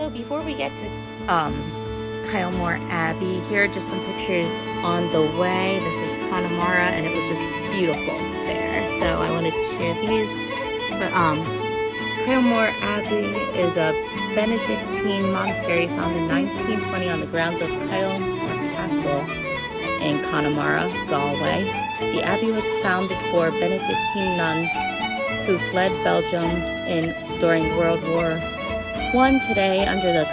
So before we get to Kylemore Abbey, here are just some pictures on the way. This is Connemara, and it was just beautiful there, so I wanted to share these. But Kylemore Abbey is a Benedictine monastery found in 1920 on the grounds of Kylemore Castle in Connemara, Galway. The abbey was founded for Benedictine nuns who fled Belgium during World War I. Today, under the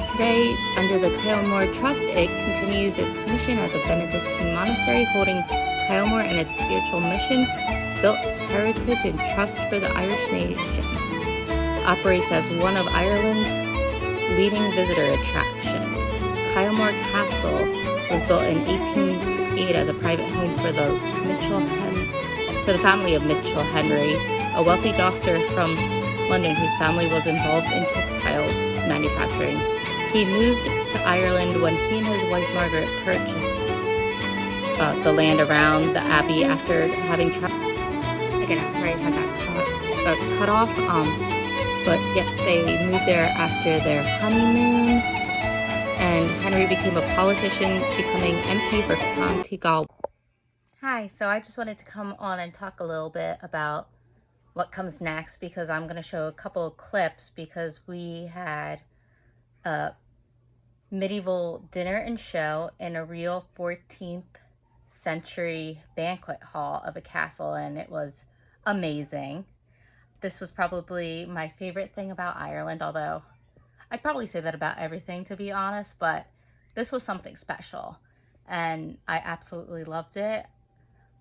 today, under the Kylemore Trust, it continues its mission as a Benedictine monastery, holding Kylemore and its spiritual mission, built heritage and trust for the Irish nation. Operates as one of Ireland's leading visitor attractions. Kylemore Castle was built in 1868 as a private home for the family of Mitchell Henry, a wealthy doctor from London whose family was involved in textile manufacturing. He moved to Ireland when he and his wife Margaret purchased the land around the abbey after having traveled. Again, I'm sorry if I got cut off. But yes, they moved there after their honeymoon, and Henry became a politician, becoming MP for County Galway. Hi, so I just wanted to come on and talk a little bit about what comes next, because I'm going to show a couple of clips, because we had a medieval dinner and show in a real 14th century banquet hall of a castle, and it was amazing. This was probably my favorite thing about Ireland, although I'd probably say that about everything, to be honest, but this was something special, and I absolutely loved it.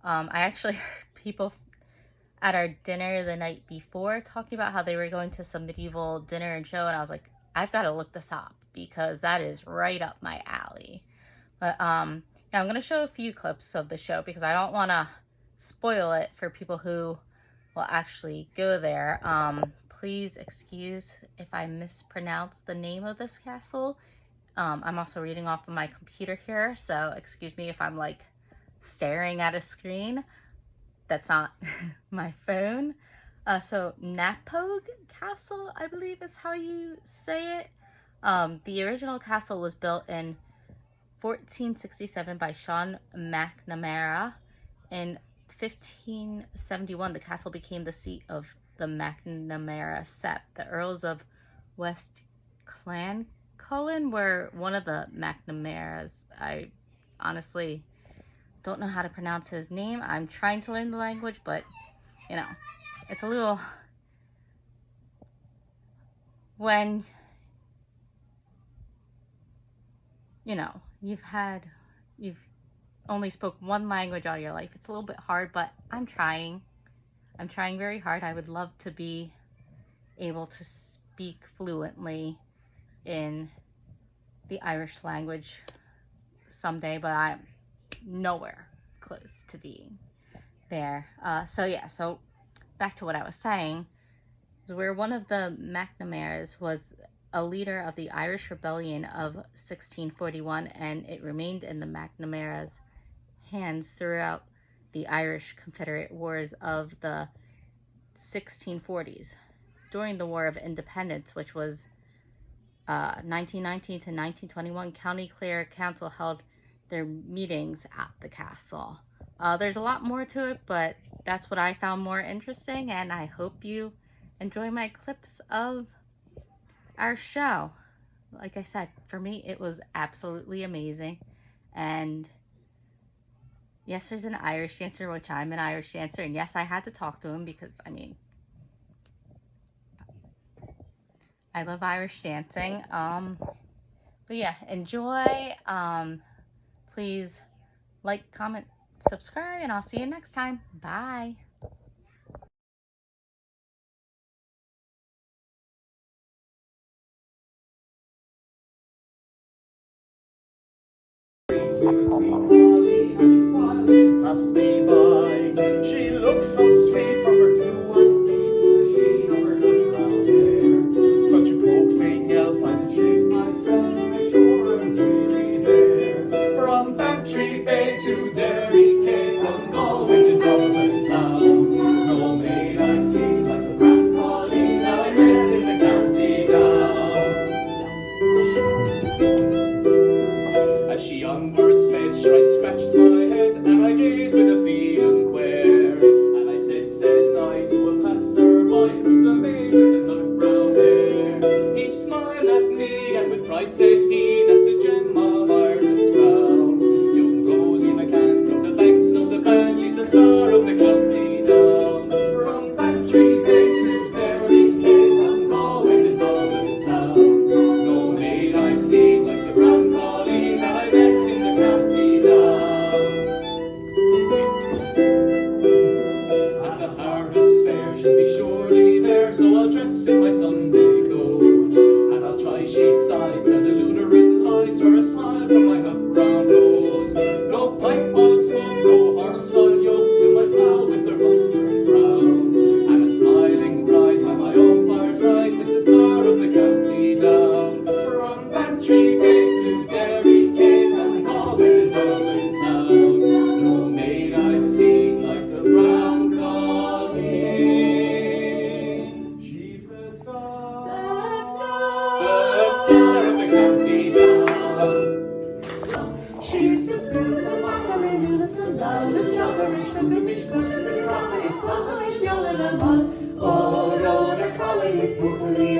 I actually heard people at our dinner the night before talking about how they were going to some medieval dinner and show, and I was like, I've got to look this up because that is right up my alley. But now I'm going to show a few clips of the show because I don't want to spoil it for people who will actually go there. Please excuse if I mispronounce the name of this castle. I'm also reading off of my computer here, so excuse me if I'm like staring at a screen. That's not my phone. So Napog Castle, I believe is how you say it. The original castle was built in 1467 by Sean McNamara. In 1571, the castle became the seat of the McNamara sept. The Earls of West Clancullen were one of the McNamaras. I honestly don't know how to pronounce his name. I'm trying to learn the language, but you know, it's a little, when you know you've only spoke one language all your life, it's a little bit hard, but I'm trying very hard. I would love to be able to speak fluently in the Irish language someday, but I'm nowhere close to being there. So back to what I was saying, where one of the McNamaras was a leader of the Irish Rebellion of 1641, and it remained in the McNamara's hands throughout the Irish Confederate Wars of the 1640s. During the War of Independence, which was 1919 to 1921, County Clare Council held their meetings at the castle. There's a lot more to it, but that's what I found more interesting, and I hope you enjoy my clips of our show. Like I said, for me, it was absolutely amazing. And yes, there's an Irish dancer, which I'm an Irish dancer, and yes, I had to talk to him because, I mean, I love Irish dancing. But yeah, enjoy. Please like, comment, subscribe, and I'll see you next time. Bye. She smiled, she passed me by. She looked so sweet from her 2 white feet to the sheen of her little brown hair. Such a coaxing elf, I'd shake myself to make sure I was really there. From Bantry Bay to Derry Cay, from Galway to Dublin town, no maid I've seen like the grand Colleen I met in she'll be surely there. So I'll dress in my Sunday clothes, and I'll try sheep's eyes, tell the lunarin lies, for a smile from my hot brown rose. No pipe I'll smoke, no horse I'll yoke, till my plough with the rust turns brown, and a smiling bride by my own fireside sits the star of the county down. From Bantry Gate to Derry Cave, from Galway to Dublin town, no maid I've seen like the brown colleen. She's the star of the county down. She's the Susan Magdalene, unison now, this jobberish, sugarish, gooderish, crosserish, blossomerish, bjollen and bun. Oh, Rhoda Colleen is brutally